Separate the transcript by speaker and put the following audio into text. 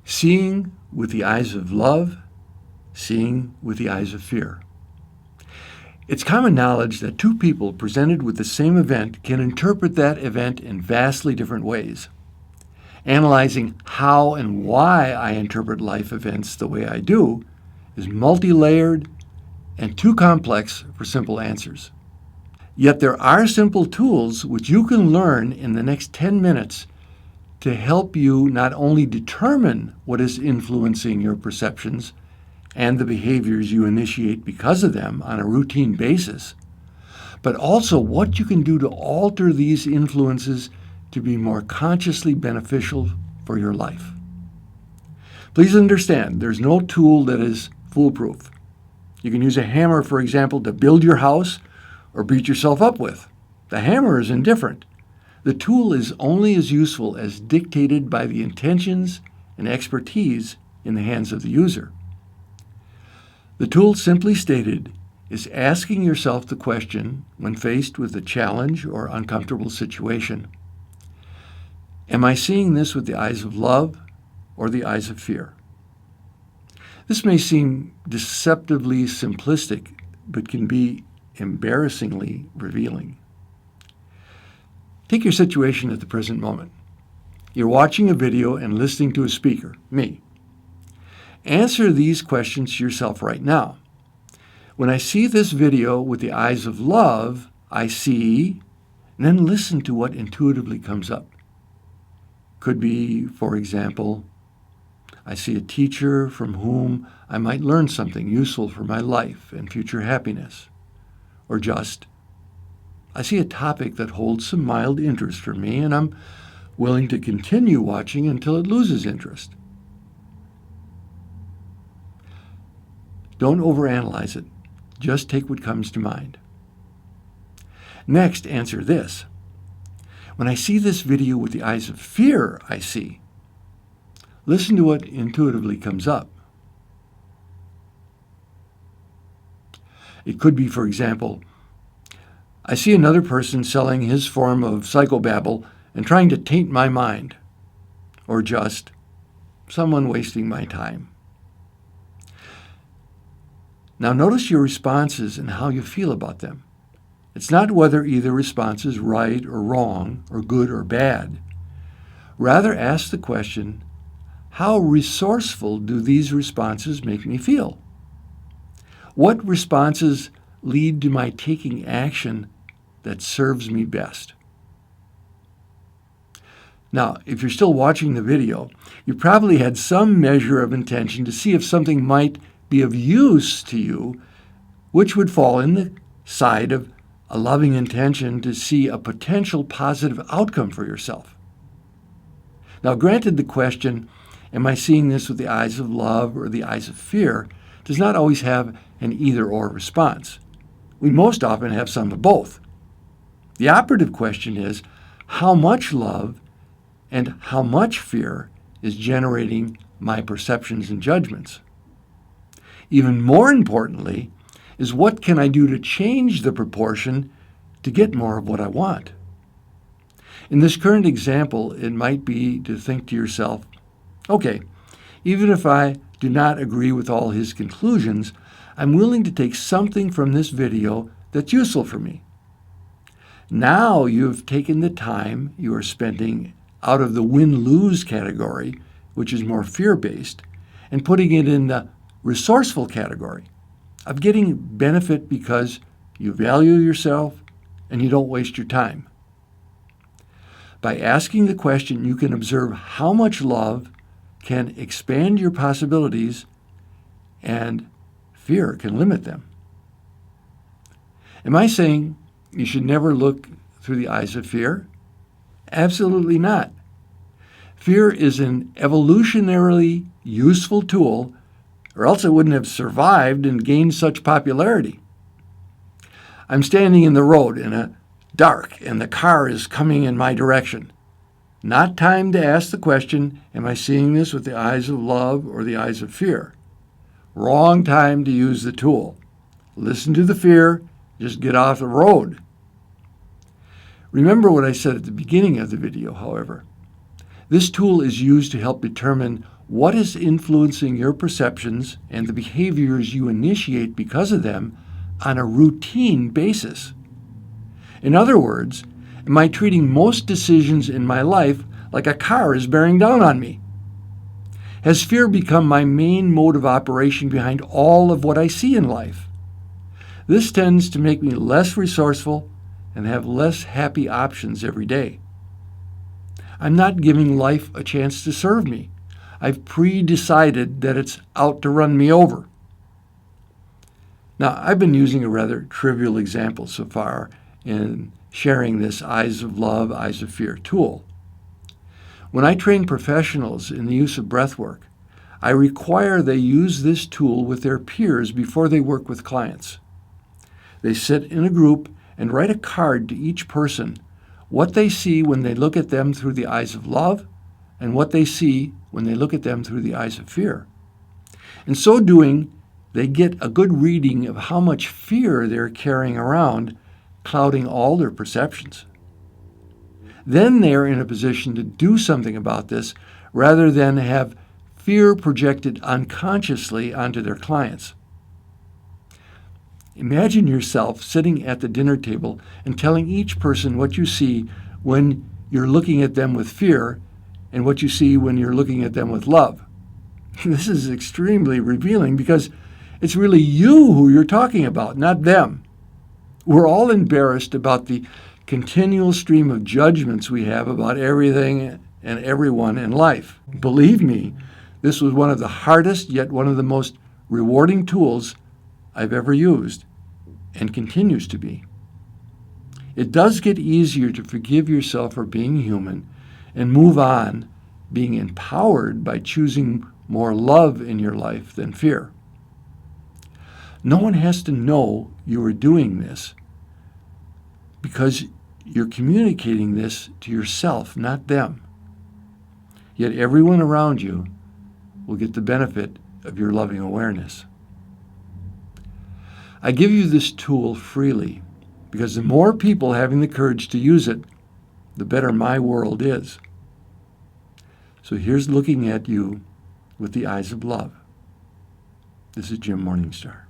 Speaker 1: Seeing with the eyes of love, seeing with the eyes of fear. It's common knowledge that two people presented with the same event can interpret that event in vastly different ways. Analyzing how and why I interpret life events the way I do is multi-layered and too complex for simple answers. Yet there are simple tools which you can learn in the next 10 minutes to help you not only determine what is influencing your perceptions and the behaviors you initiate because of them on a routine basis, but also what you can do to alter these influences to be more consciously beneficial for your life. Please understand, there's no tool that is foolproof. You can use a hammer, for example, to build your house or beat yourself up with. The hammer is indifferent. The tool is only as useful as dictated by the intentions and expertise in the hands of the user. The tool, simply stated, is asking yourself the question when faced with a challenge or uncomfortable situation: am I seeing this with the eyes of love or the eyes of fear? This may seem deceptively simplistic, but can be embarrassingly revealing. Take your situation at the present moment. You're watching a video and listening to a speaker, me. Answer these questions to yourself right now. When I see this video with the eyes of love, I see, and then listen to what intuitively comes up. Could be, for example, I see a teacher from whom I might learn something useful for my life and future happiness. Or just, I see a topic that holds some mild interest for me, and I'm willing to continue watching until it loses interest. Don't overanalyze it. Just take what comes to mind. Next, answer this. When I see this video with the eyes of fear, I see. Listen to what intuitively comes up. It could be, for example, I see another person selling his form of psychobabble and trying to taint my mind. Or just, someone wasting my time. Now notice your responses and how you feel about them. It's not whether either response is right or wrong, or good or bad. Rather, ask the question, how resourceful do these responses make me feel? What responses lead to my taking action that serves me best? Now, if you're still watching the video, you probably had some measure of intention to see if something might be of use to you, which would fall in the side of a loving intention to see a potential positive outcome for yourself. Now, granted, the question, am I seeing this with the eyes of love or the eyes of fear, does not always have an either-or response. We most often have some of both. The operative question is, how much love and how much fear is generating my perceptions and judgments? Even more importantly is, what can I do to change the proportion to get more of what I want? In this current example, it might be to think to yourself, okay, even if I do not agree with all his conclusions, I'm willing to take something from this video that's useful for me. Now you've taken the time you are spending out of the win-lose category, which is more fear-based, and putting it in the resourceful category of getting benefit because you value yourself and you don't waste your time. By asking the question, you can observe how much love can expand your possibilities and fear can limit them. Am I saying you should never look through the eyes of fear? Absolutely not. Fear is an evolutionarily useful tool, or else it wouldn't have survived and gained such popularity. I'm standing in the road in a dark and the car is coming in my direction. Not time to ask the question, am I seeing this with the eyes of love or the eyes of fear? Wrong time to use the tool. Listen to the fear, just get off the road. Remember what I said at the beginning of the video, however. This tool is used to help determine what is influencing your perceptions and the behaviors you initiate because of them on a routine basis? In other words, am I treating most decisions in my life like a car is bearing down on me? Has fear become my main mode of operation behind all of what I see in life? This tends to make me less resourceful and have less happy options every day. I'm not giving life a chance to serve me. I've pre-decided that it's out to run me over. Now, I've been using a rather trivial example so far in sharing this Eyes of Love, Eyes of Fear tool. When I train professionals in the use of breath work, I require they use this tool with their peers before they work with clients. They sit in a group and write a card to each person what they see when they look at them through the eyes of love and what they see when they look at them through the eyes of fear. In so doing, they get a good reading of how much fear they're carrying around, clouding all their perceptions. Then they're in a position to do something about this rather than have fear projected unconsciously onto their clients. Imagine yourself sitting at the dinner table and telling each person what you see when you're looking at them with fear and what you see when you're looking at them with love. This is extremely revealing because it's really you who you're talking about, not them. We're all embarrassed about the continual stream of judgments we have about everything and everyone in life. Believe me, this was one of the hardest yet one of the most rewarding tools I've ever used and continues to be. It does get easier to forgive yourself for being human and move on being empowered by choosing more love in your life than fear. No one has to know you are doing this because you're communicating this to yourself, not them. Yet everyone around you will get the benefit of your loving awareness. I give you this tool freely because the more people having the courage to use it, the better my world is. So here's looking at you with the eyes of love. This is Jim Morningstar.